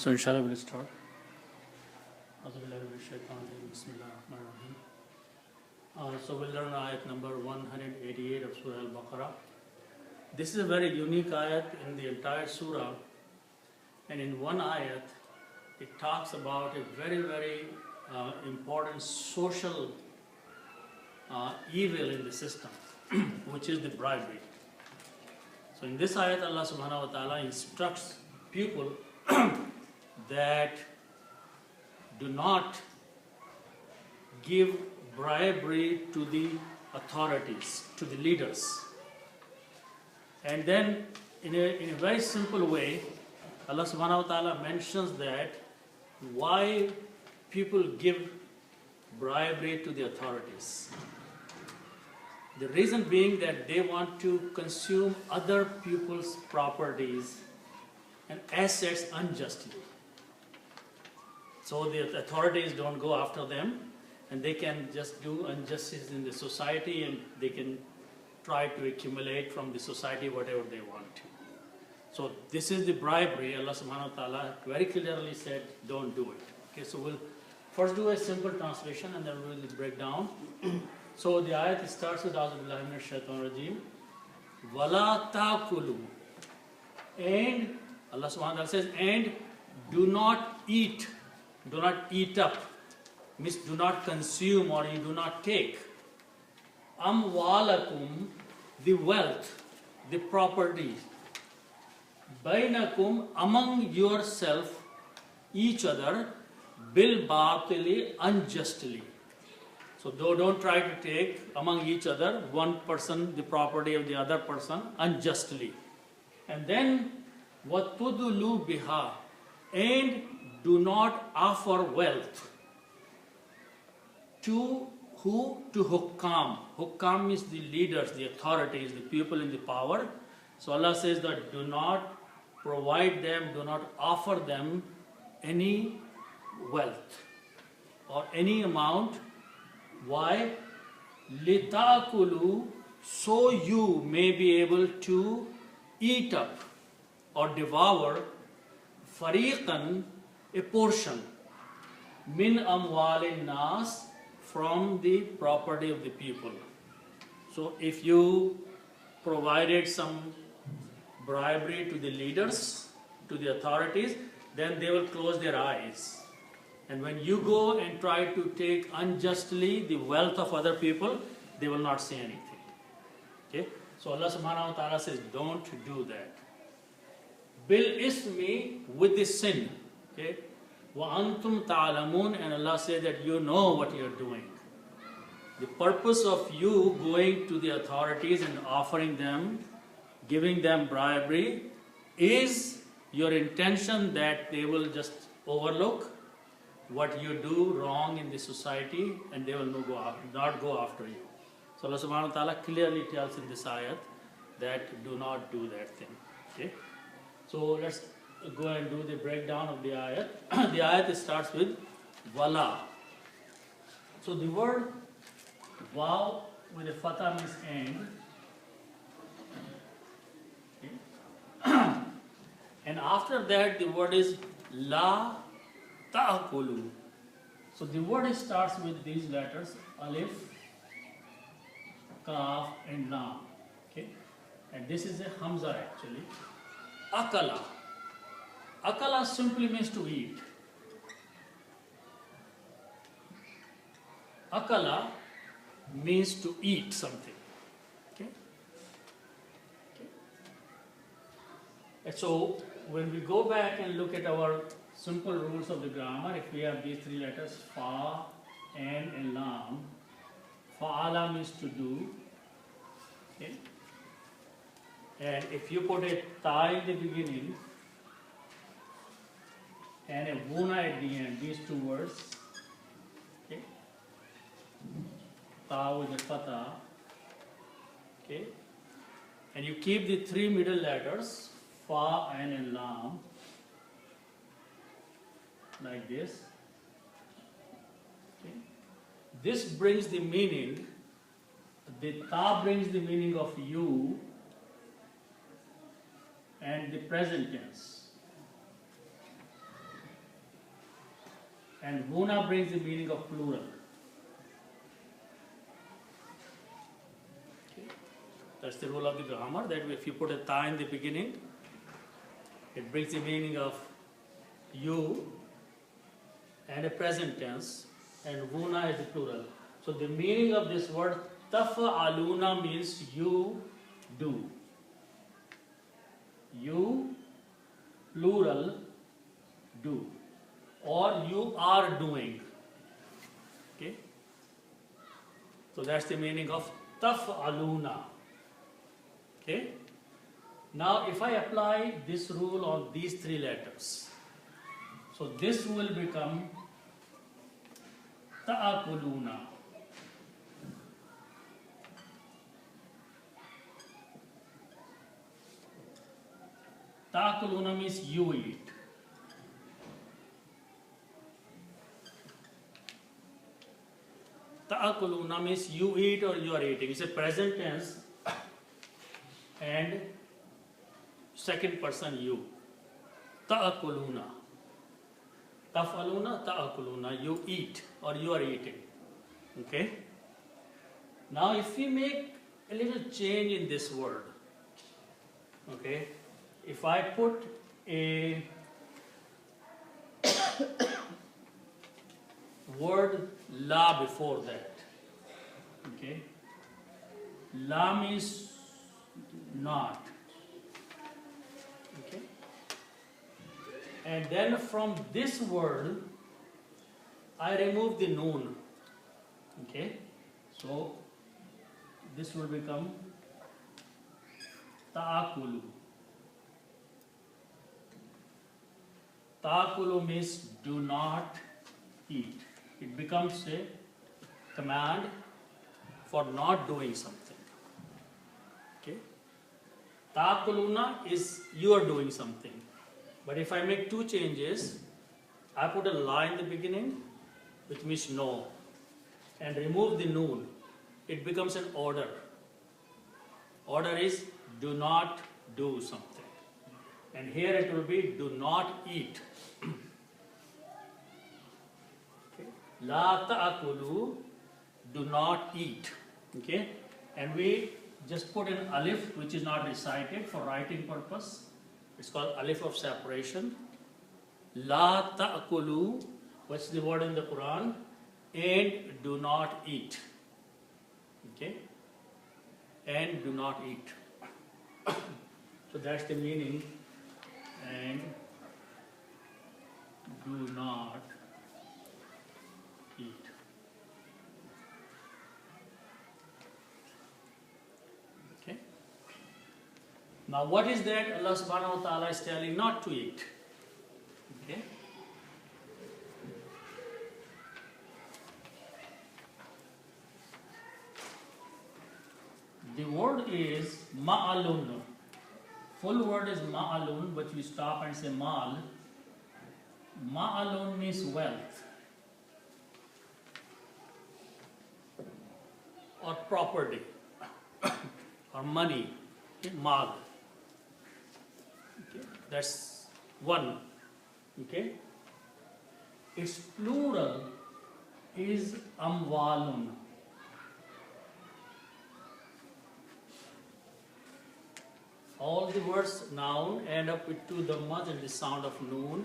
So inshallah we'll start. So we'll learn ayat number 188 of Surah AlBAqarah. This is a very unique ayat in the entire surah, and in one ayat it talks about a very, very important social evil in the system, which is the bribery. So in this ayat, Allah subhanahu wa ta'ala instructs people that do not give bribery to the authorities, to the leaders. And then in a very simple way, Allah subhanahu wa ta'ala mentions that why people give bribery to the authorities. The reason being that they want to consume other people's properties and assets unjustly. So the authorities don't go after them, and they can just do injustice in the society, and they can try to accumulate from the society whatever they want to. So this is the bribery. Allah subhanahu wa ta'ala very clearly said, don't do it. Okay, so we'll first do a simple translation and then we'll break down. So the ayat starts with A'udhu billahi minash shaitanir rajeem. Wala ta'kulu. And Allah subhanahu wa ta'ala says, and do not eat up, means do not consume or you do not take. Amwalakum, the wealth, the property. Bainakum, among yourself, each other, bil batili, unjustly. So don't try to take among each other, one person, the property of the other person, unjustly. And then, watudulu biha, and do not offer wealth. To who? To hukam. Hukam means the leaders, the authorities, the people in the power. So Allah says that do not provide them, do not offer them any wealth or any amount. Why? Litakulu, so you may be able to eat up or devour fariqan, a portion, min amwalin nas, from the property of the people. So if you provided some bribery to the leaders, to the authorities, then they will close their eyes. And when you go and try to take unjustly the wealth of other people, they will not say anything. Okay? So Allah subhanahu wa ta'ala says, don't do that. Bil ismi, with the sin. Okay? Wa antum ta'alamun, and Allah says that you know what you are doing. The purpose of you going to the authorities and offering them, giving them bribery, is your intention that they will just overlook what you do wrong in the society and they will not go after you. So Allah subhanahu wa ta'ala clearly tells in this ayat that do not do that thing. Okay? So let's go and do the breakdown of the ayat. The ayat starts with wala. So the word waw with a fatha means and. Okay. And after that the word is la ta'kulu. So the word starts with these letters alif, kaf and lam. Okay? And this is a hamza actually. Akala. Akala simply means to eat. Akala means to eat something. Okay? Okay. And so when we go back and look at our simple rules of the grammar, if we have these three letters, fa, and lam, fa'ala means to do. Okay? And if you put a ta in the beginning and a wuna at the end, these two words, okay? Ta with the fatha, okay? And you keep the three middle letters, fa and lam, like this. Okay? This brings the meaning, the ta brings the meaning of you and the present tense. And huna brings the meaning of plural. Okay. That's the rule of the grammar, that if you put a ta in the beginning, it brings the meaning of you and a present tense, and huna is the plural. So the meaning of this word taf'aluna means you do. You, plural, do. Or you are doing. Okay? So that's the meaning of taf'aluna. Okay? Now if I apply this rule on these three letters, so this will become ta'akuluna. Ta'akuluna means you eat. Ta'akuluna means you eat or you are eating. It's a present tense and second person you. Ta'akuluna. Taf'aluna, ta'akuluna. You eat or you are eating. Okay? Now if we make a little change in this word, okay? If I put a word la before that, okay? La means not, okay? And then from this word, I remove the noon, okay? So this will become ta'akulu. Ta'akulu means do not eat. It becomes a command for not doing something. Okay? Ta'akuluna is you are doing something. But if I make two changes, I put a la in the beginning, which means no, and remove the noon, it becomes an order. Order is do not do something. And here it will be do not eat. Okay. La ta'akulu, do not eat. Okay. And we just put an alif which is not recited for writing purpose. It's called alif of separation. La ta'akulu, what's the word in the Quran? And do not eat. Okay. And do not eat. So that's the meaning. And do not eat. Okay. Now what is that Allah subhanahu wa ta'ala is telling not to eat? Okay. The word is ma'alun. Full word is ma'alun, but you stop and say mal. Ma'alun means wealth or property or money. Okay, mal. Okay, that's one. Okay. Its plural is amwalun. All the words noun end up with two dhammas and the sound of noon.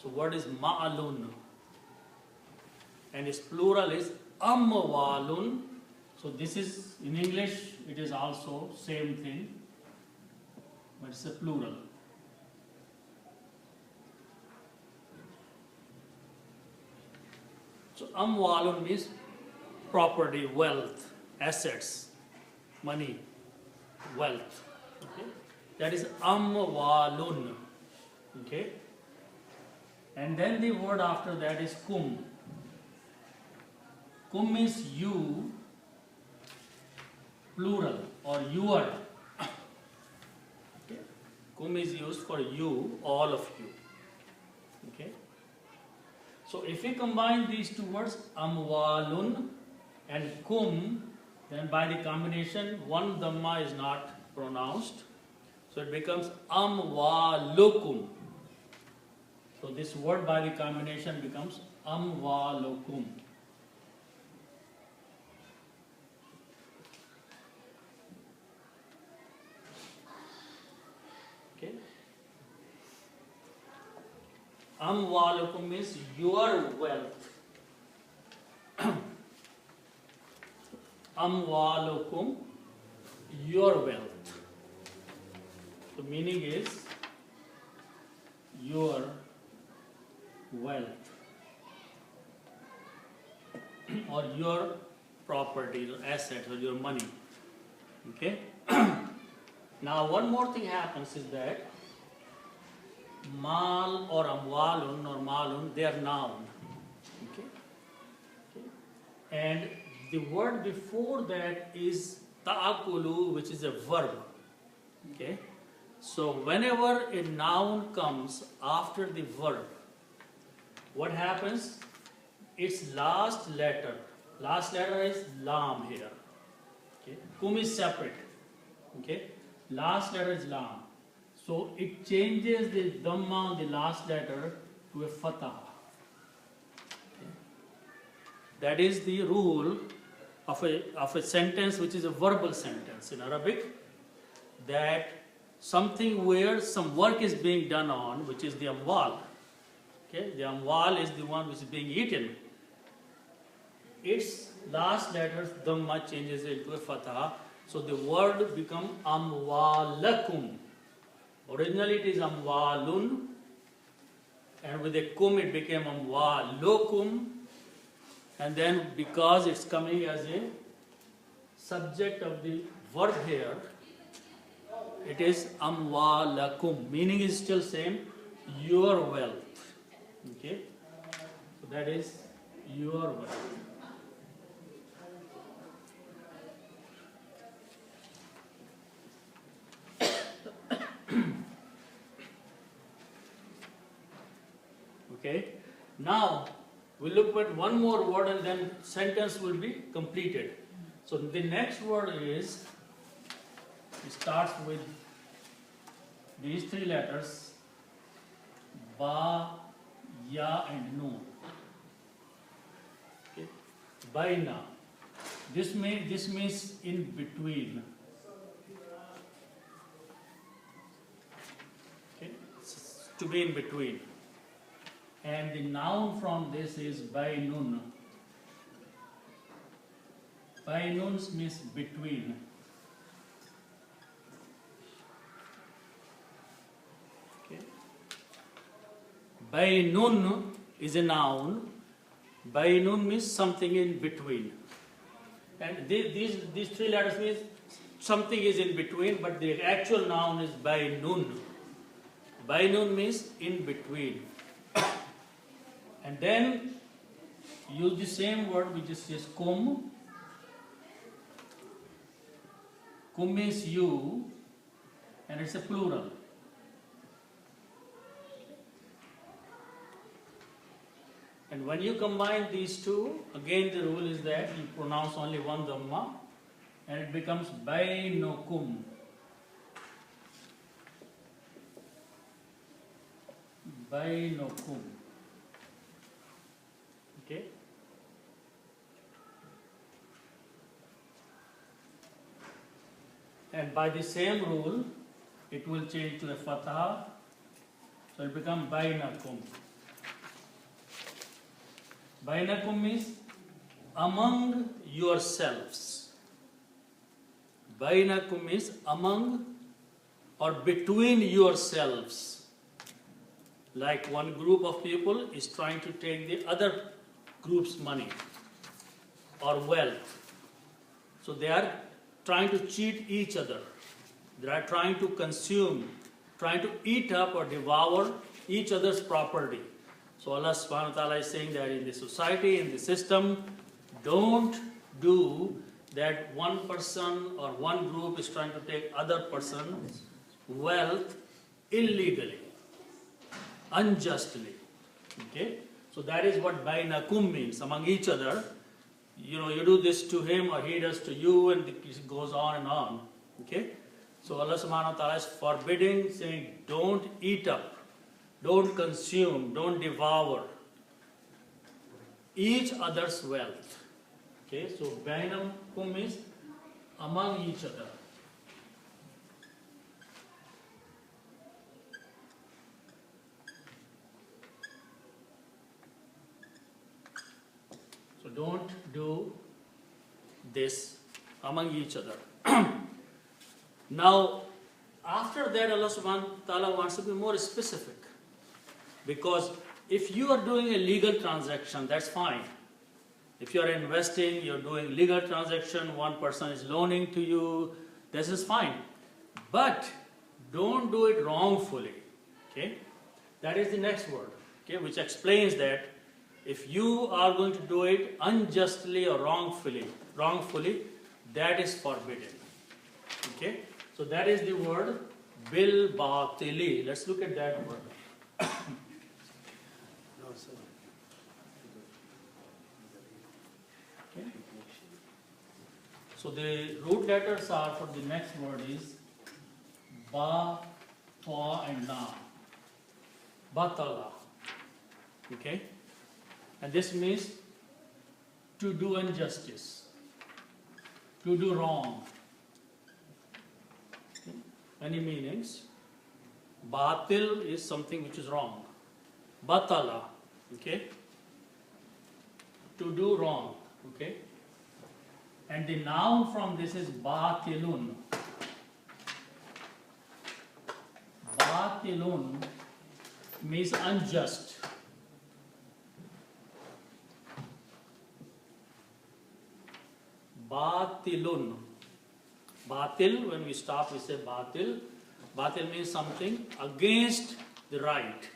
So word is ma'alun. And its plural is amwalun. So this is, in English, it is also same thing, but it's a plural. So amwalun means property, wealth, assets, money, wealth. Okay? That is amwalun. Okay? And then the word after that is kum. Kum means you, plural, or your. Okay? Kum is used for you, all of you. Okay? So if we combine these two words, amwalun and kum, then by the combination, one dhamma is not pronounced. So it becomes amwalukum. So this word by the combination becomes amwalukum. Okay. Amwalukum means your wealth. Amwalukum, your wealth. The meaning is your wealth or your property, or assets, or your money. Okay. Now one more thing happens is that mal or amwalun or malun, they are noun. Okay. Okay. And the word before that is ta'akulu, which is a verb. Okay. So whenever a noun comes after the verb, what happens? Its last letter is lam here. Okay. Kum is separate. Okay. Last letter is lam. So it changes the dhamma on the last letter to a fatah. Okay. That is the rule of a sentence which is a verbal sentence in Arabic, that something where some work is being done on, which is the amwal. Okay, the amwal is the one which is being eaten. Its last letter, dhamma, changes into a fatah. So the word becomes amwalakum. Originally it is amwalun, and with a kum it became amwalukum. And then because it's coming as a subject of the verb here, it is amwalakum. Meaning is still same, your wealth. Okay, so that is your wealth. Okay, now we look at one more word and then sentence will be completed. So the next word is, it starts with these three letters, ba, ya and nun. Okay. Baina. This means in between. Okay. To be in between. And the noun from this is bainun. Bainun means between. Okay. Bainun is a noun. Bainun means something in between. And these three letters means something is in between, but the actual noun is bainun. Bainun means in between. And then use the same word which is kum. Kum means you, and it's a plural. And when you combine these two, again the rule is that you pronounce only one dhamma, and it becomes bainokum. Bainokum. Okay. And by the same rule, it will change to a fatah, so it becomes bainakum. Bainakum means among yourselves. Bainakum means among or between yourselves. Like one group of people is trying to take the other group's money or wealth. So they are trying to cheat each other. They are trying to consume, trying to eat up or devour each other's property. So Allah subhanahu wa ta'ala is saying that in the society, in the system, don't do that one person or one group is trying to take other person's wealth illegally, unjustly. Okay? So that is what bainakum means, among each other. You know, you do this to him or he does to you, and it goes on and on. Okay? So Allah subhanahu wa ta'ala is forbidding, saying don't eat up don't consume, don't devour each other's wealth. Okay, so bainakum is among each other. So don't do this among each other. Now, after that, Allah subhanahu wa ta'ala wants to be more specific. Because if you are doing a legal transaction, that's fine. If you are investing, you're doing legal transaction, one person is loaning to you, this is fine. But don't do it wrongfully. Okay? That is the next word, okay, which explains that if you are going to do it unjustly or wrongfully, that is forbidden. Okay? So that is the word bil batili. Let's look at that word. Okay. So the root letters are for the next word is ba, ta and na. Batala. Okay? And this means to do injustice, to do wrong. Okay? Many meanings. Batil is something which is wrong. Batala, okay? To do wrong, okay? And the noun from this is batilun. Batilun means unjust. Batilun. Batil, when we stop, we say batil. Batil means something against the right,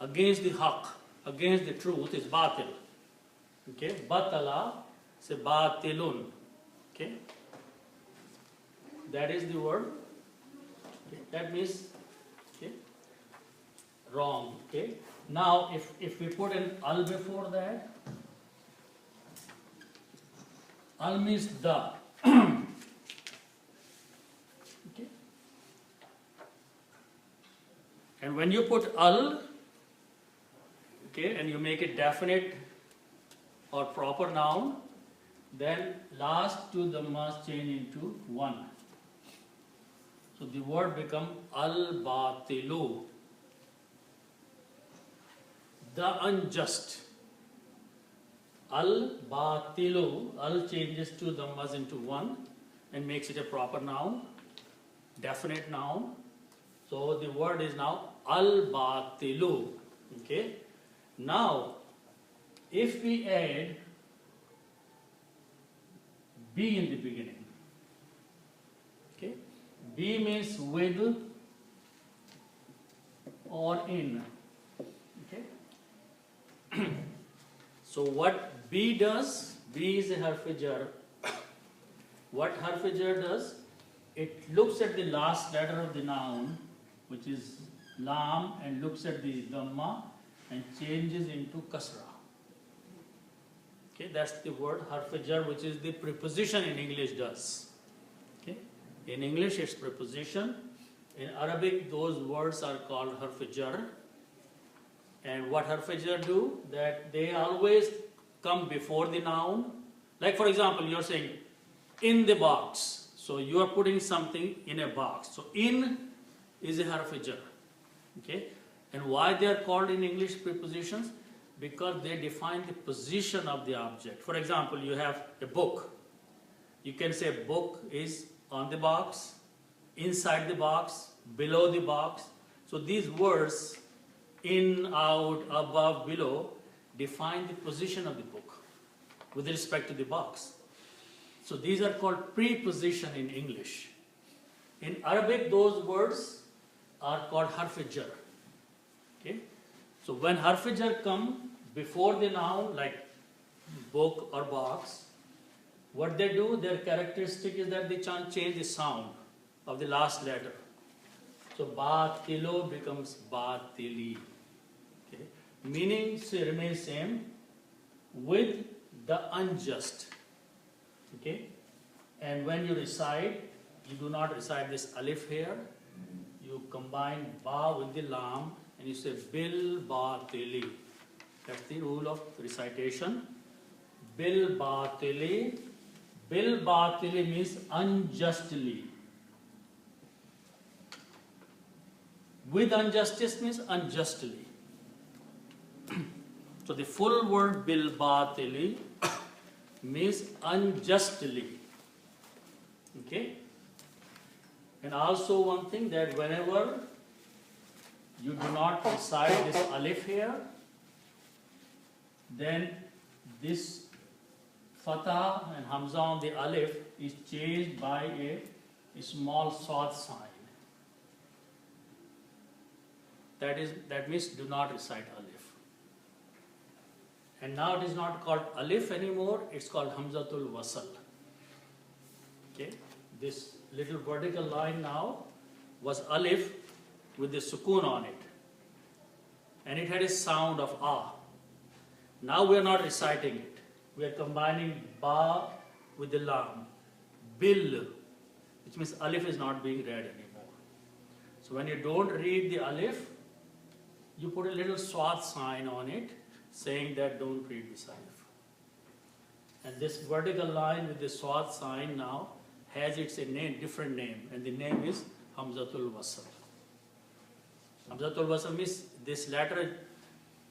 against the haqq, against the truth is batil. Okay, batala, say batilun. Okay, that is the word. Okay. That means okay, wrong. Okay, now if we put an al before that, al means the. Okay. And when you put al, okay, and you make it definite or proper noun, then last two dhammas change into one. So the word become al-batilu, the unjust. Al-batilu, al changes two dhammas into one and makes it a proper noun, definite noun. So the word is now al-batilu. Okay. Now, if we add B in the beginning, okay, B means with or in, okay. So what B does, B is a harf-jar. What harf-jar does, it looks at the last letter of the noun, which is lam, and looks at the dhamma and changes into kasra. Okay, that's the word harf-jar, which is the preposition in English does. Okay, in English it's preposition. In Arabic, those words are called harf-jar. And what harf-jar do? That they always come before the noun. Like for example, you're saying in the box. So you are putting something in a box. So in is a harf-jar. Okay, and why they are called in English prepositions? Because they define the position of the object. For example, you have a book. You can say book is on the box, inside the box, below the box. So these words, in, out, above, below, define the position of the book with respect to the box. So these are called preposition in English. In Arabic, those words are called harf-jar. Okay? So when harf-jar come before the noun, like book or box, what they do, their characteristic is that they change the sound of the last letter. So batilo becomes batili. Okay? Meaning remains same with the unjust. Okay? And when you recite, you do not recite this alif here. You combine ba with the lam and you say bil batili. That's the rule of recitation. Bil batili. Bil batili means unjustly. With injustice means unjustly. So the full word bil batili means unjustly. Okay? And also one thing, that whenever you do not recite this alif here, then this fatah and hamza on the alif is changed by a small sad sign. That means do not recite alif. And now it is not called alif anymore, it's called hamzatul wasl. Okay? This little vertical line now was alif with the sukoon on it. And it had a sound of ah. Now we are not reciting it. We are combining ba with the lam. Bil, which means alif is not being read anymore. So when you don't read the alif, you put a little swat sign on it saying that don't read this alif. And this vertical line with the swat sign now has its a name, different name, and the name is hamzatul wasl. Hamzatul wasl means this letter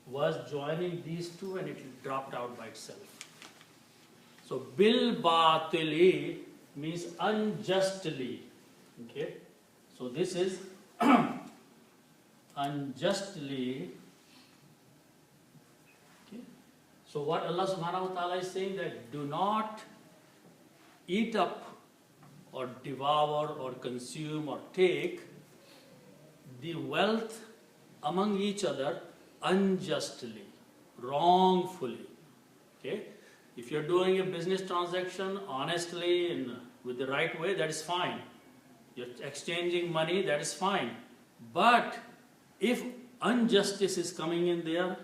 was joining these two and it dropped out by itself. So bil batili means unjustly. Okay? So this is unjustly. Okay? So what Allah subhanahu wa ta'ala is saying, that do not eat up or devour or consume or take the wealth among each other unjustly, wrongfully. Okay? If you're doing a business transaction honestly and with the right way, that is fine. You're exchanging money, that is fine. But if injustice is coming in there,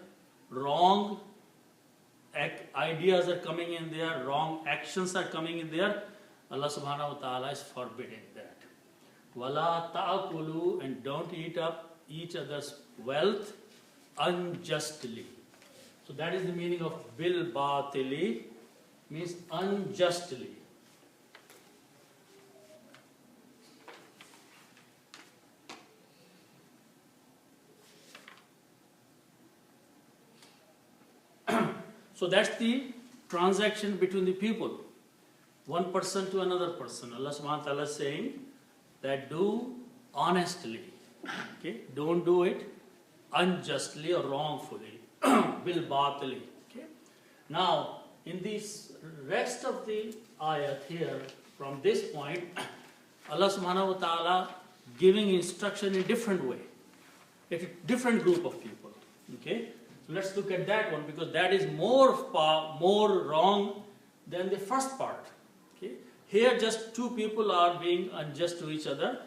wrong ideas are coming in there, wrong actions are coming in there, Allah subhanahu wa ta'ala is forbidding that. Wala ta'akulu, and don't eat up each other's wealth unjustly. So that is the meaning of bil batili, means unjustly. So that's the transaction between the people, one person to another person. Allah subhanahu wa ta'ala is saying that do honestly. Okay? Don't do it unjustly or wrongfully. Bil batili. Okay? Now, in this rest of the ayat here, from this point, Allah subhanahu wa ta'ala giving instruction in a different way. A different group of people. Okay? So let's look at that one, because that is more wrong than the first part. Okay? Here just two people are being unjust to each other,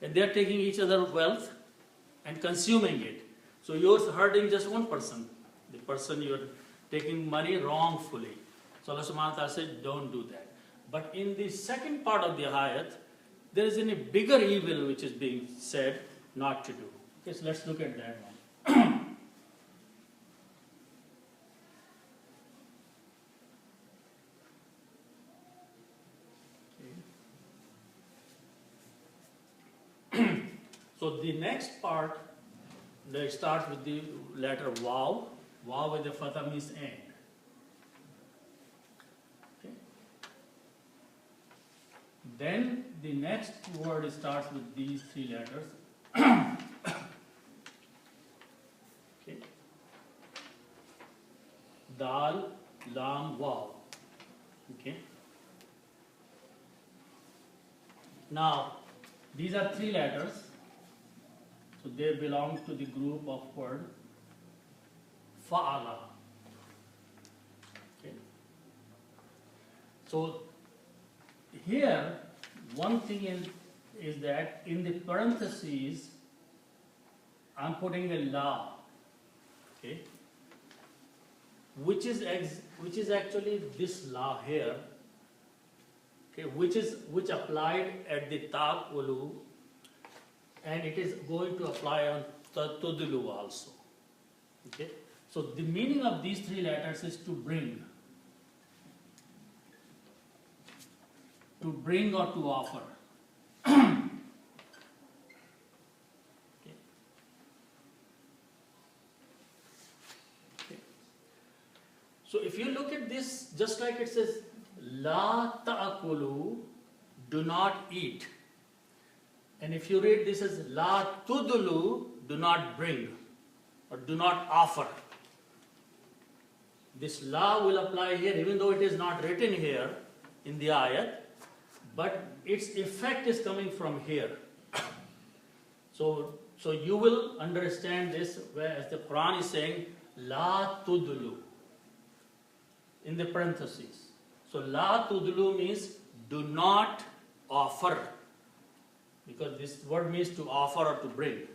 and they are taking each other's wealth and consuming it. So you're hurting just one person, the person you're taking money wrongfully. So Allah subhanahu wa ta'ala said, don't do that. But in the second part of the ayat, there is a bigger evil which is being said not to do. Okay, so let's look at that one. So the next part, they start with the letter waw. Waw with the fatha means end. Okay. Then the next word starts with these three letters. Okay. Dal, lam, waw. Okay. Now, these are three letters. So they belong to the group of word fa'ala. Okay. So here, one thing is that in the parentheses, I'm putting a la. Okay. Which is actually this la here. Okay, which applied at the ta'ulu, and it is going to apply tudlu also. Okay. So the meaning of these three letters is to bring. To bring or to offer. Okay. Okay. So if you look at this, just like it says, La ta'akulu, do not eat. And if you read this as La tudulu, do not bring or do not offer. This la will apply here, even though it is not written here in the ayat, but its effect is coming from here. So you will understand this whereas the Quran is saying La tudulu in the parentheses. So La tudulu means do not offer, because this word means to offer or to bring.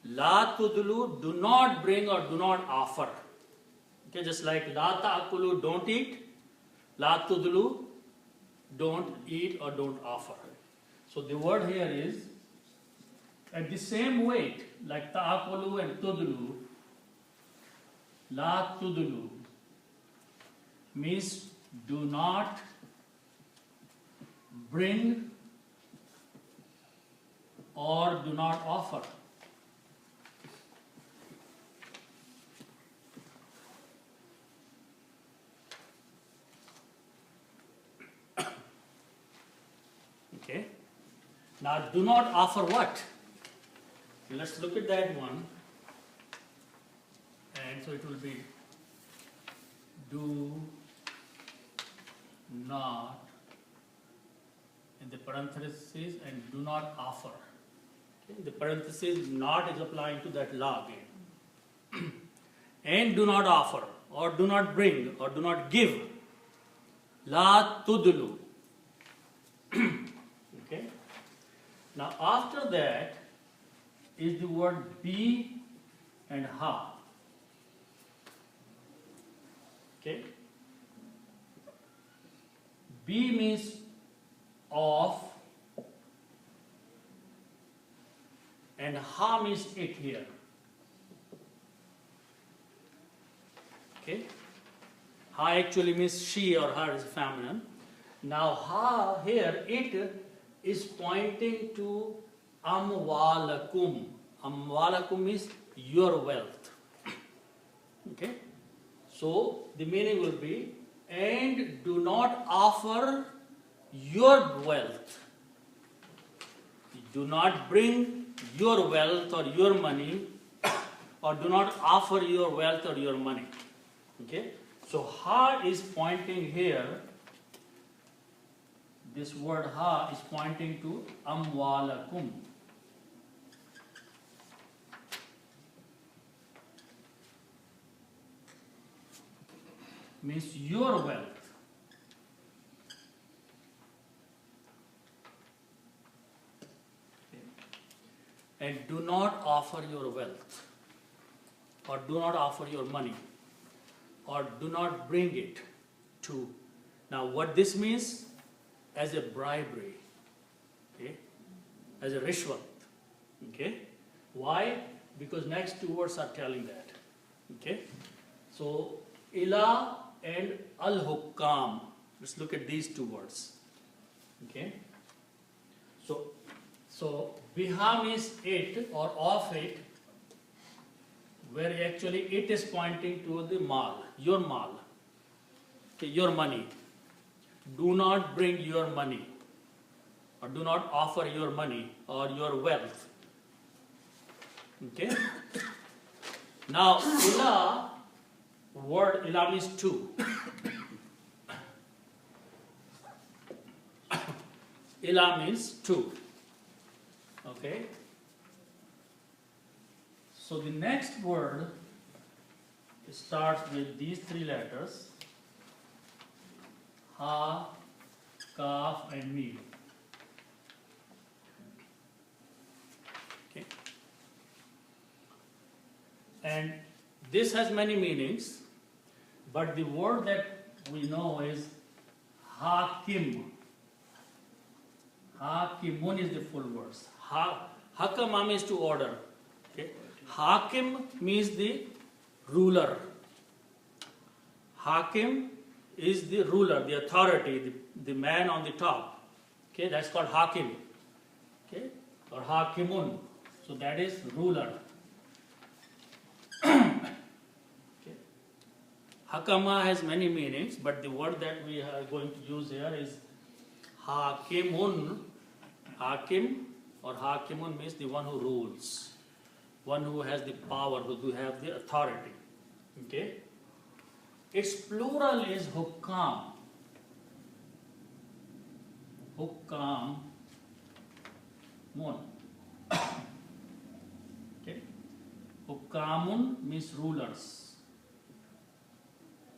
La tudulu, do not bring or do not offer. Okay, just like La ta'akulu, don't eat. La tudulu, don't eat or don't offer. So the word here is at the same weight, like ta'akulu and tudulu. La tudulu means do not bring or do not offer. Okay. Now, do not offer what? Let's look at that one. And so it will be do not in the parentheses and do not offer. Okay. The parentheses not is applying to that law again. And do not offer or do not bring or do not give. La tudulu. Okay. Now after that is the word be and ha. Okay. Be means of and ha means it here. Okay. Ha actually means she or her is feminine. Now ha here, it is pointing to amwalakum. Amwalakum means your wealth. Okay. So the meaning will be, and do not offer your wealth. Do not bring your wealth or your money, or do not offer your wealth or your money. Okay. So ha is pointing here. This word ha is pointing to amwalakum. Means your wealth. Okay. And do not offer your wealth, or do not offer your money, or do not bring it to. Now what this means? As a bribery, okay, as a rishwat, okay. Why? Because next two words are telling that, okay. So ila and al-hukam. Let's look at these two words, okay. So biha means it or of it, where actually it is pointing to the mal, okay, your money. Do not bring your money, or do not offer your money or your wealth. Okay. Now ila, word ila means to. Ila means to. Okay. So the next word starts with these three letters. Ha, kaf and mim. Okay. And this has many meanings, but the word that we know is hakim. Hakimun is the full words. Hakama means to order. Okay. Hakim means the ruler. Hakim is the ruler, the authority, the man on the top. Okay, that's called Hakim. Okay, or Hakimun. So that is ruler. Okay. Hakama has many meanings, but the word that we are going to use here is Hakimun. Hakim or Hakimun means the one who rules, one who has the power, who have the authority. Okay. Its plural is Hukam. Hukam. Okay. Hukamun means rulers.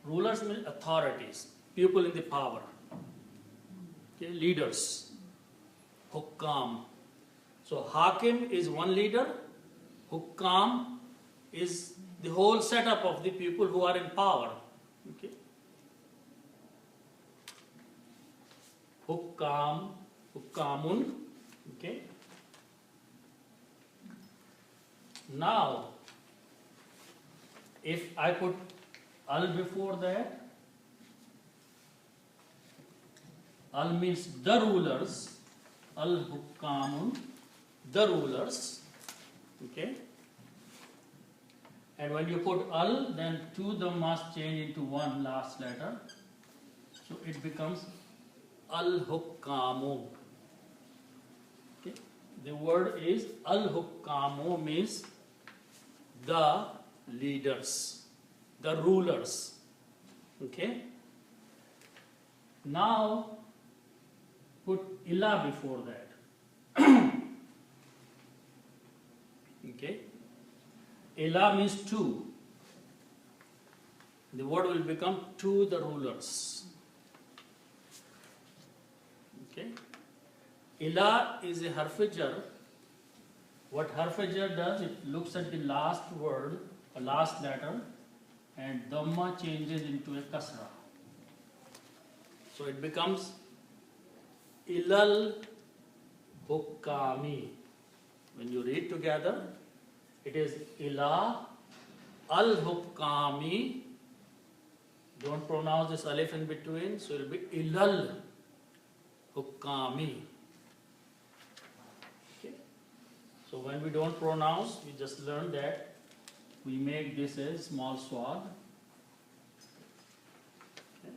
Rulers mean authorities, people in the power. Okay. Leaders. Hukam. So Hakim is one leader. Hukam is the whole setup of the people who are in power. Okay. Hukam, Hukamun. Okay. Now, if I put al before that, al means the rulers, al hukamun, the rulers. Okay. And when you put al, then two them must change into one last letter. So it becomes al-hukamu. Okay. The word is al-hukamu means the leaders, the rulers. Okay. Now put ila before that. Okay. Ila means to. The word will become to the rulers. Okay. Ila is a harfijar. What harfijar does, it looks at the last word, a last letter, and dhamma changes into a kasra. So it becomes ilal hukami. When you read together, it is ila al-hukami. Don't pronounce this alif in between, so it will be ilal hukami. Okay. So when we don't pronounce, we just learn that we make this a small swad. Okay.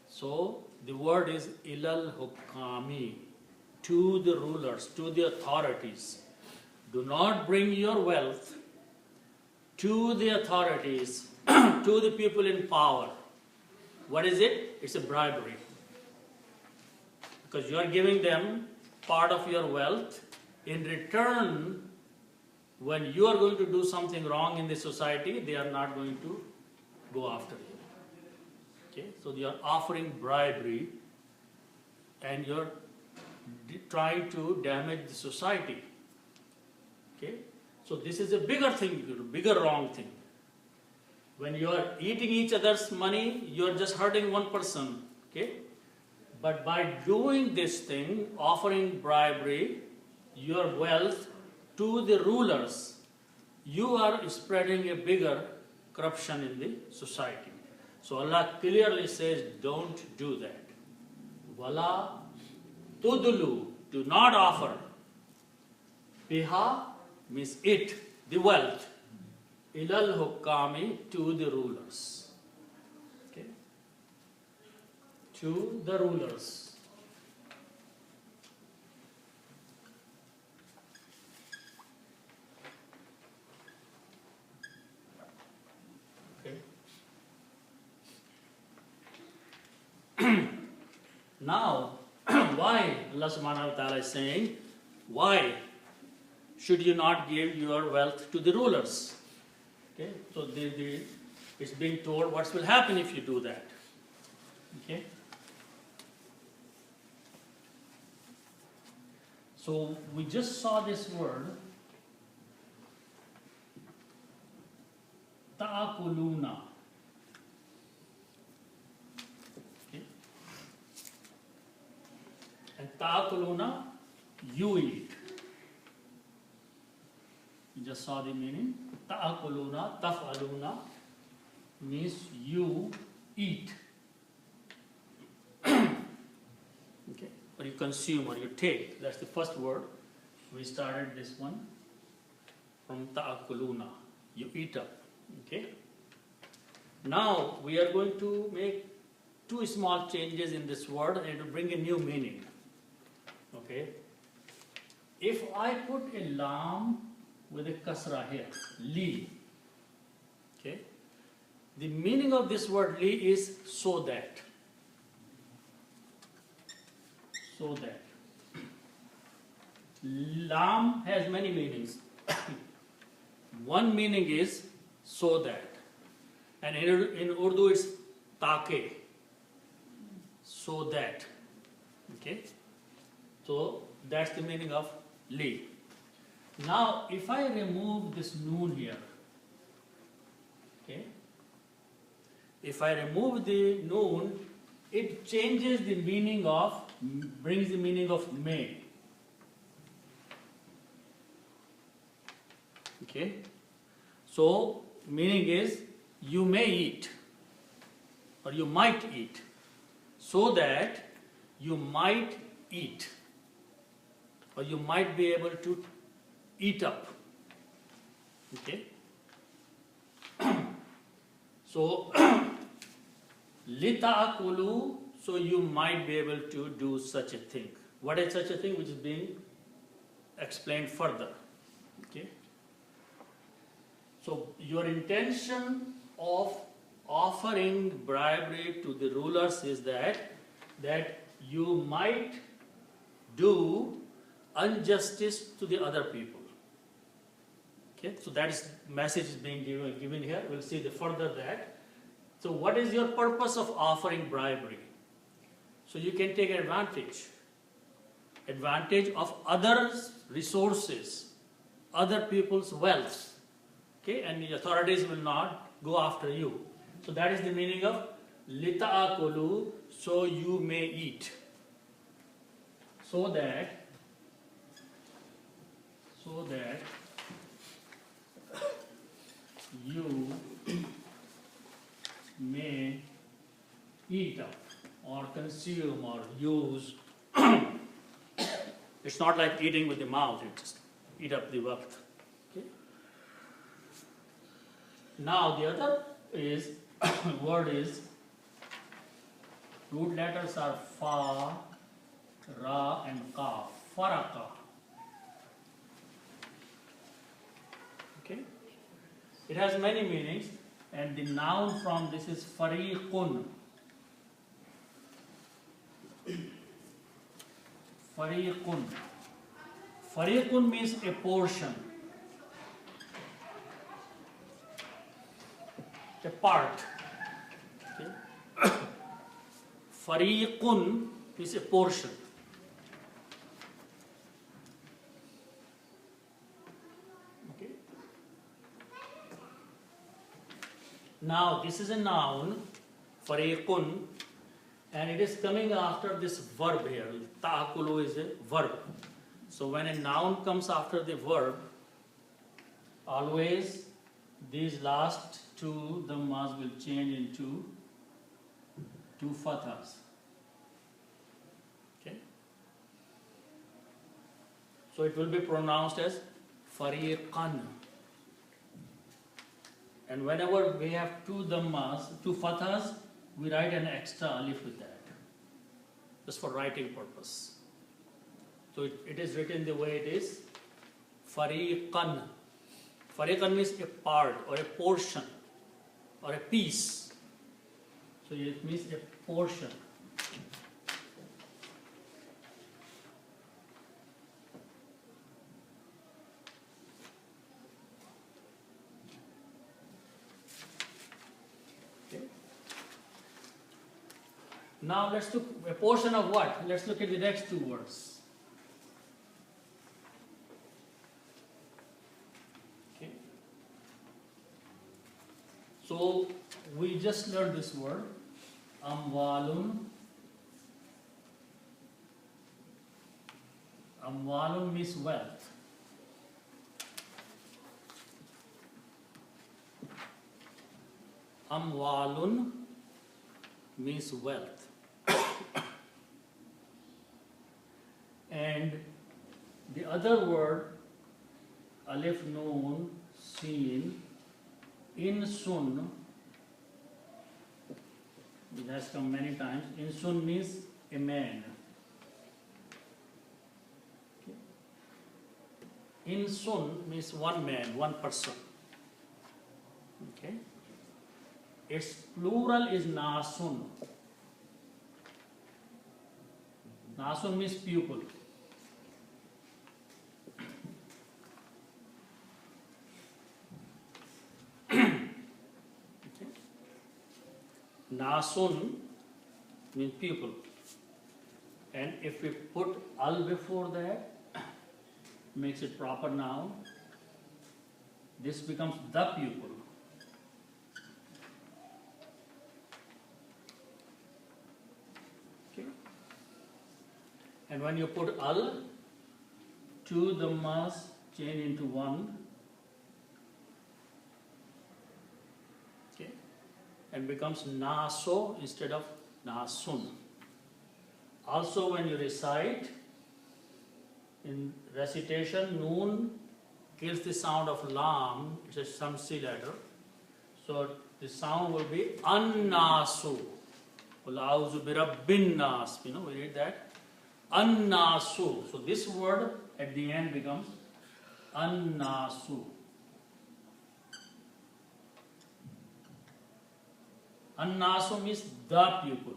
So the word is ilal hukami, to the rulers, to the authorities. Do not bring your wealth to the authorities, to the people in power. What is it? It's a bribery. Because you are giving them part of your wealth. In return, when you are going to do something wrong in the society, they are not going to go after you. Okay? So you are offering bribery and you are trying to damage the society. Okay? So this is a bigger thing, bigger wrong thing. When you are eating each other's money, you are just hurting one person. Okay? But by doing this thing, offering bribery, your wealth to the rulers, you are spreading a bigger corruption in the society. So Allah clearly says, don't do that. Wala tudulu, do not offer. Biha means it, the wealth. Ilal hukami, to the rulers. Okay? To the rulers. Okay. Now, why Allah subhanahu wa ta'ala is saying, why should you not give your wealth to the rulers? Okay, so it's being told what will happen if you do that. Okay. So we just saw this word, ta'akuluna. Okay. And ta'akuluna, you eat. just saw the meaning. Ta'akuluna, taf'aluna means you eat. Okay, or you consume or you take. That's the first word. We started this one from ta'akuluna. You eat up. Okay. Now we are going to make two small changes in this word and to bring a new meaning. Okay. If I put a lam with a kasra here, li. Okay. The meaning of this word li is so that. So that. Lam has many meanings. One meaning is so that. And in Urdu it's take. So that. Okay. So that's the meaning of li. Now if I remove this noon here, okay, if I remove the noon, it changes the meaning of, brings the meaning of may. Okay, so meaning is you may eat or you might eat, so that you might eat or you might be able to eat up. Okay, so lita'akulu, so you might be able to do such a thing. What is such a thing? Which is being explained further. Okay, so your intention of offering bribery to the rulers is that you might do injustice to the other people. Okay, so that is message is being given here. We'll see the further that. So what is your purpose of offering bribery? So you can take advantage of others' resources, other people's wealth. Okay, and the authorities will not go after you. So that is the meaning of lita'akulu, so you may eat. So that you may eat up or consume or use. It's not like eating with the mouth, you just eat up the waqt. Okay? Now the other is word is, root letters are fa, ra and kaf. Faraka. Okay? It has many meanings, and the noun from this is fariqun. Fariqun. Fariqun means a portion, a part. Okay? Fariqun is a portion. Okay? Now this is a noun, fariqun, and it is coming after this verb here. Ta'akulu is a verb. So when a noun comes after the verb, always these last two dhammas will change into two fathas. Okay? So it will be pronounced as fariqan. And whenever we have two dhammas, two fathas, we write an extra alif with that, just for writing purpose. So it is written the way it is, fariqan. Fariqan means a part or a portion or a piece. So it means a portion. Okay. Now let's look a portion of what? Let's look at the next two words. Okay. So we just learned this word, amwalun. Amwalun means wealth. Amwalun means wealth. And the other word, alif, noon, seen, insun, it has come many times. Insun means a man. Insun means one man, one person. Okay. Its plural is nasun. Nasun means pupil. Okay. Nasun means pupil. And if we put al before that, makes it proper noun, this becomes the pupil. Okay. And when you put al, two dhammas change into one. Okay. And becomes naso instead of nasun. Also when you recite, in recitation, noon kills the sound of lam, it's a Shamsi letter. So the sound will be annasu. Qul a'udhu bi rabbin nas. We read that. Annasu. So this word at the end becomes annasu. Annasu means the pupil.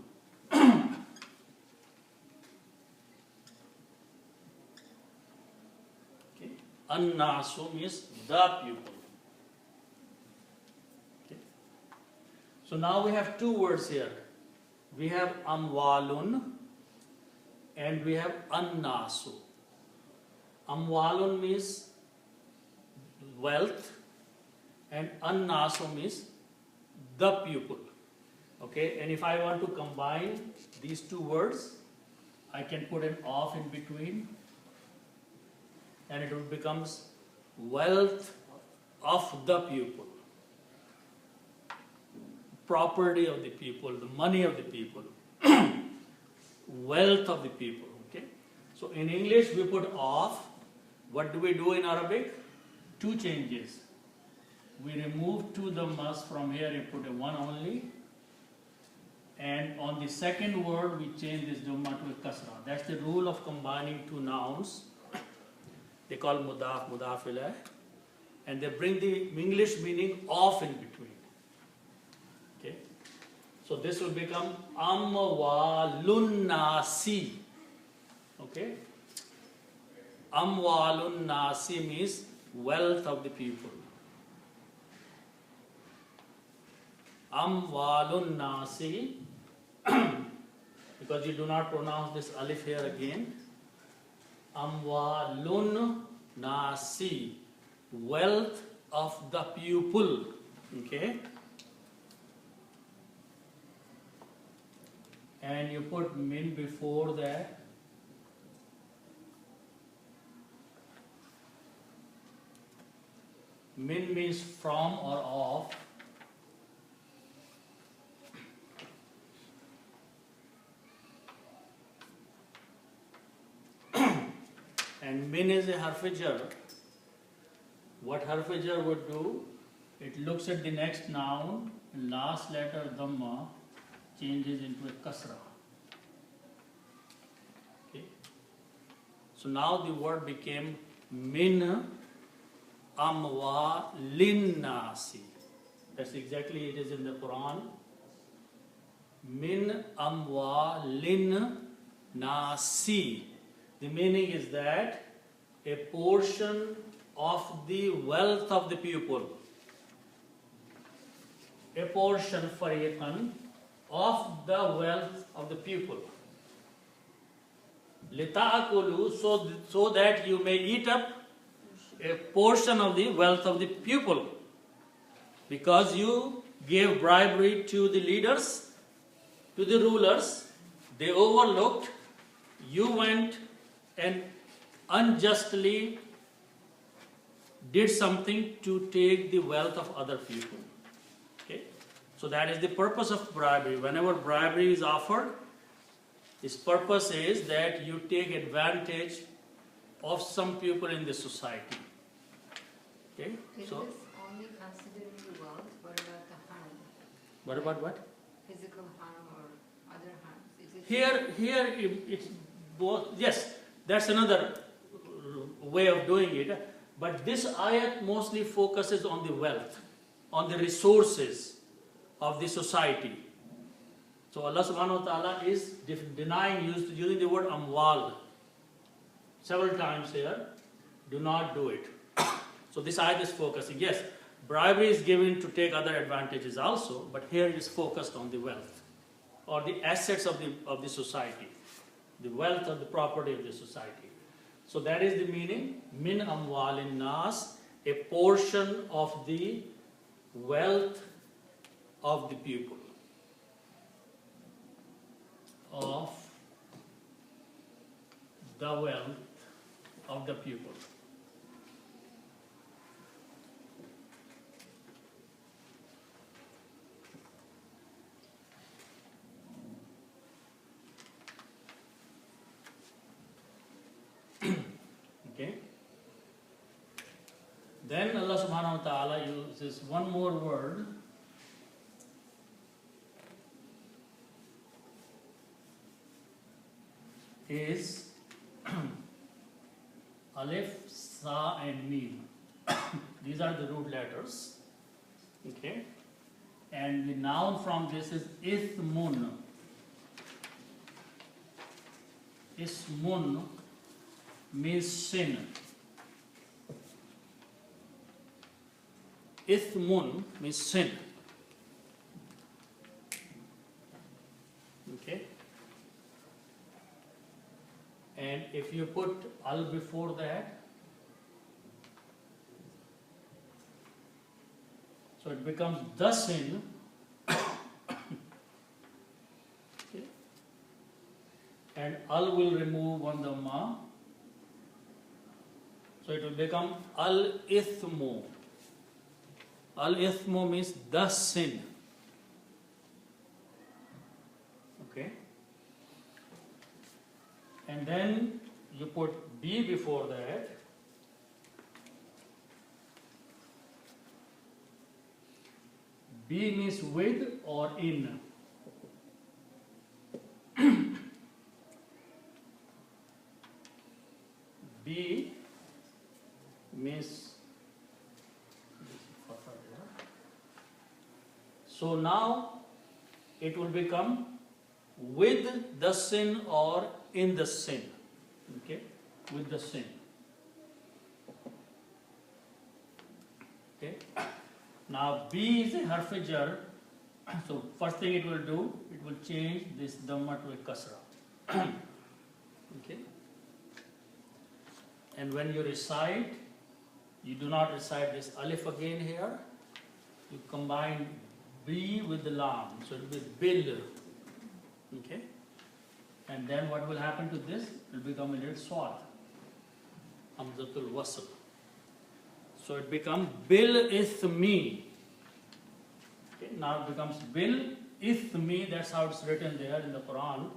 Annasu means the pupil. Okay. So now we have two words here. We have amwalun and we have annasu. Amwalun means wealth and annasu means the pupil. Okay, and if I want to combine these two words, I can put an off in between, and it becomes wealth of the people, property of the people, the money of the people, wealth of the people. Okay. So in English we put off. What do we do in Arabic? Two changes. We remove two dhammas from here and put a one only. And on the second word we change this dhamma to a kasra. That's the rule of combining two nouns. They call mudaf, mudaf ilayh, and they bring the English meaning of in between. Okay, so this will become amwalun nasi. Okay, amwalun nasi means wealth of the people. Amwalun nasi, because you do not pronounce this alif here again. Amwalun nasi, wealth of the pupil. Okay, and you put min before that. Min means from or of. And min is a harf-e-jar. What harf-e-jar would do? It looks at the next noun, and last letter dhamma changes into a kasra. Okay. So now the word became min amwalin nasi. That's exactly it is in the Quran. Min amwalin nasi. The meaning is that a portion of the wealth of the people, a portion fariqan of the wealth of the people, lita'akulu, so that you may eat up a portion of the wealth of the people, because you gave bribery to the leaders, to the rulers, they overlooked, you went and unjustly did something to take the wealth of other people. Okay? So that is the purpose of bribery. Whenever bribery is offered, its purpose is that you take advantage of some people in the society. Okay? Is So, this only considering the wealth? What about the harm? what about what? Physical harm or other harms? Is it Here it's both. Yes, that's another way of doing it. But this ayat mostly focuses on the wealth, on the resources of the society. So Allah subhanahu wa ta'ala is denying using the word amwal several times here. Do not do it. So this ayat is focusing. Yes, bribery is given to take other advantages also, but here it is focused on the wealth or the assets of the society, the wealth of the property of the society. So that is the meaning, min amwalin nas, a portion of the wealth of the people. Of the wealth of the people. Okay. Then Allah subhanahu wa ta'ala uses one more word. Is Alif, Sa and Mim. These are the root letters. Okay. And the noun from this is Ithmun. Ismun means sin. Ithmun means sin. Okay. And if you put al before that, so it becomes the sin. Okay. And al will remove one dhamma. So it will become al ithmu. Al ithmu means the sin. Okay. And then you put B before that. B means with or in. B means. So now it will become with the sin or in the sin. Okay? With the sin. Okay? Now B is a harf jar. So first thing it will do, it will change this dhamma to a kasra. Okay? And when you recite, you do not recite this alif again here. You combine B with the lam. So it will be bil. Okay? And then what will happen to this? It will become a little swad. Hamzatul wasl. So it becomes bil ithmi. Okay? Now it becomes bil ithmi. That's how it's written there in the Quran.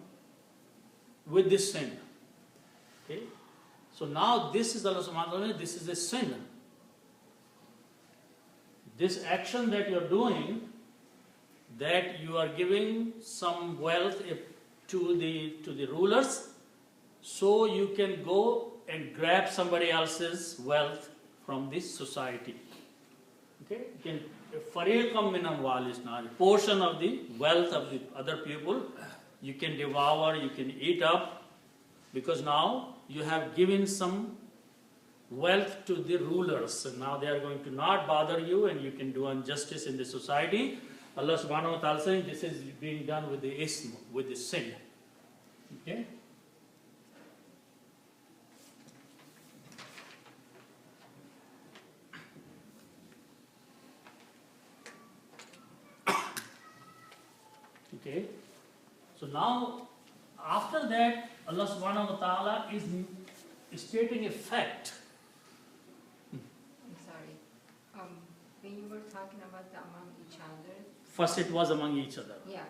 With this sin. Okay? So now this is Allah subhanahu wa ta'ala, this is a sin. This action that you are doing, that you are giving some wealth to the rulers, so you can go and grab somebody else's wealth from this society. Okay? You can fariqam min amwal is not a portion of the wealth of the other people. You can devour, you can eat up, because now you have given some wealth to the rulers, and now they are going to not bother you, and you can do injustice in the society. Allah subhanahu wa ta'ala saying this is being done with the ism, with the sin. Okay? Okay? So now, after that, Allah subhanahu wa ta'ala is stating a fact. I'm sorry. When you were talking about the among each other, First it was among each other. Yeah.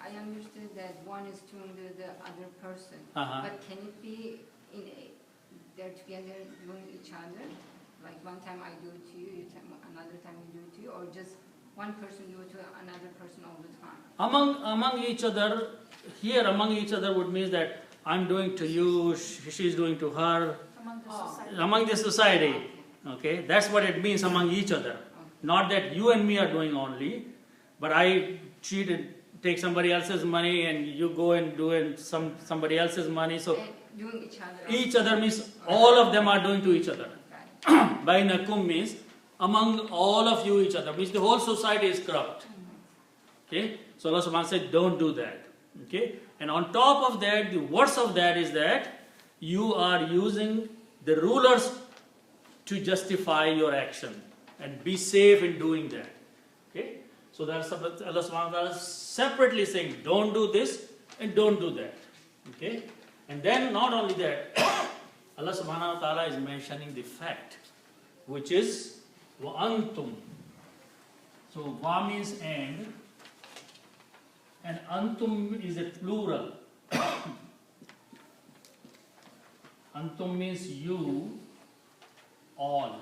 I understood that one is doing the other person. But can it be they're together doing each other? Like one time I do it to you, another time you do it to you, or just one person do it to another person all the time? Among each other, here among each other would mean that I'm doing to you, she's doing to her. Among the society. Among the society. Okay, that's what it means among each other. Not that you and me are doing only, but I cheat and take somebody else's money and you go and do it somebody else's money. So doing each other. Each other means all of them are doing to each other. Bainakum means among all of you each other. Means the whole society is corrupt. Okay? So Allah subhanahu wa ta'ala said, don't do that. Okay? And on top of that, the worst of that is that you are using the rulers to justify your action. And be safe in doing that. Okay? So that's Allah subhanahu wa ta'ala separately saying, don't do this and don't do that. Okay? And then not only that, Allah subhanahu wa ta'ala is mentioning the fact, which is wa antum. So wa means and antum is a plural. Antum means you, all.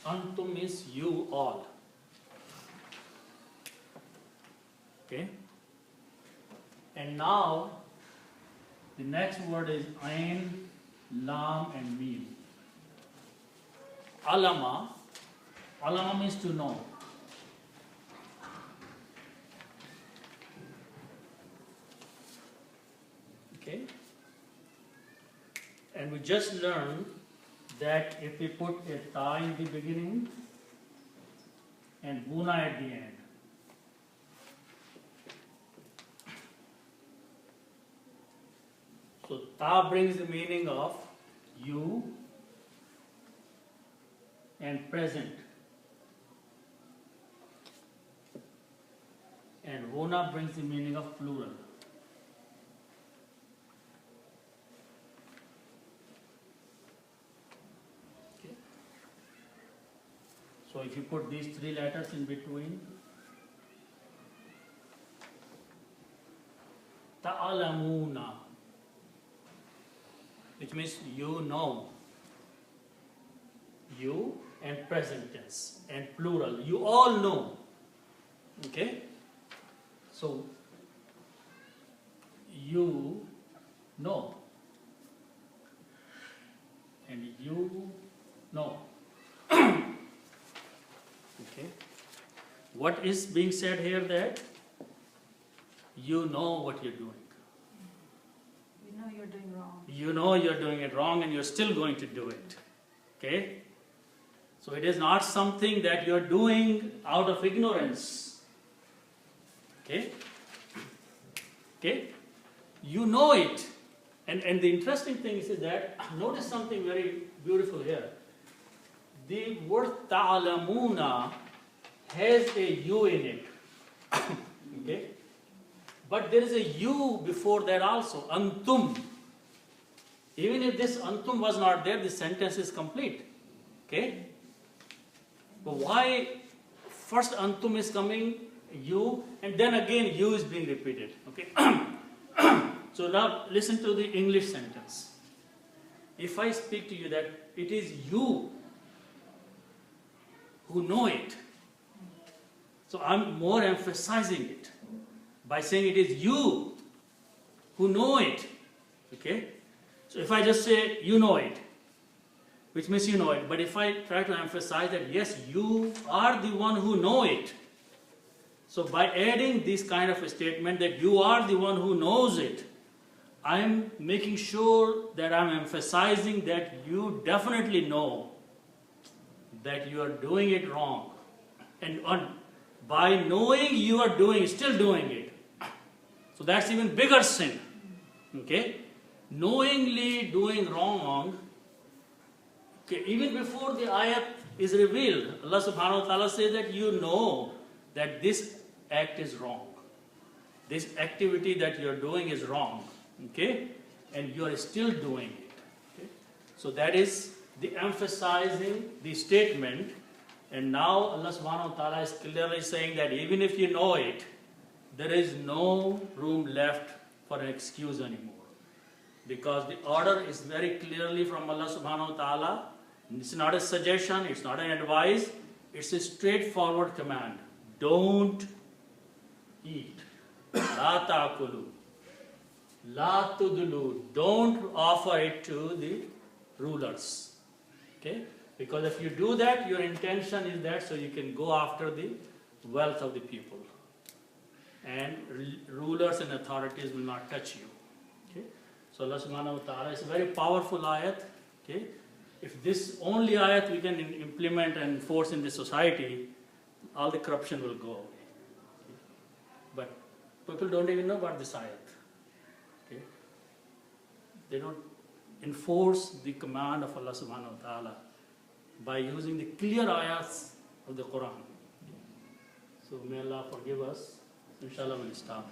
Antum means you all. Okay? And now, the next word is ain, lam, and mim. Alama. Alama means to know. Okay? And we just learned that if we put a ta in the beginning and guna at the end, so ta brings the meaning of you and present, and guna brings the meaning of plural. So if you put these three letters in between, ta'alamuna, which means you know. You and present tense and plural. You all know. Okay? So you know. And you know. Okay. What is being said here? That you know what you're doing. You know you're doing wrong. You know you're doing it wrong and you're still going to do it. Okay? So it is not something that you're doing out of ignorance. Okay? Okay? You know it. And the interesting thing is that, notice something very beautiful here. The word ta'alamuna has a you in it. Okay? But there is a you before that also. Antum. Even if this antum was not there, the sentence is complete. Okay? But why first antum is coming, you, and then again you is being repeated. Okay? So now listen to the English sentence. If I speak to you that it is you who know it, so I'm more emphasizing it by saying it is you who know it. Okay? So if I just say you know it, which means you know it, but if I try to emphasize that yes, you are the one who know it, so by adding this kind of a statement that you are the one who knows it, I am making sure that I am emphasizing that you definitely know that you are doing it wrong. And by knowing you are still doing it. So that's even bigger sin. Okay? Knowingly doing wrong. Okay, even before the ayat is revealed, Allah subhanahu wa ta'ala says that you know that this act is wrong. This activity that you are doing is wrong. Okay? And you are still doing it. Okay? So that is the emphasizing the statement, and now Allah subhanahu wa ta'ala is clearly saying that even if you know it, there is no room left for an excuse anymore. Because the order is very clearly from Allah subhanahu wa ta'ala. It's not a suggestion, it's not an advice, it's a straightforward command. Don't eat. La ta'kulu. La tudlu. Don't offer it to the rulers. Okay? Because if you do that, your intention is that so you can go after the wealth of the people. And rulers and authorities will not touch you. Okay? So Allah subhanahu wa ta'ala is a very powerful ayat. Okay? If this only ayat we can implement and enforce in the society, all the corruption will go away. But people don't even know about this ayat. Okay? They don't enforce the command of Allah subhanahu wa ta'ala by using the clear ayats of the Quran. So may Allah forgive us. Inshallah we'll stop.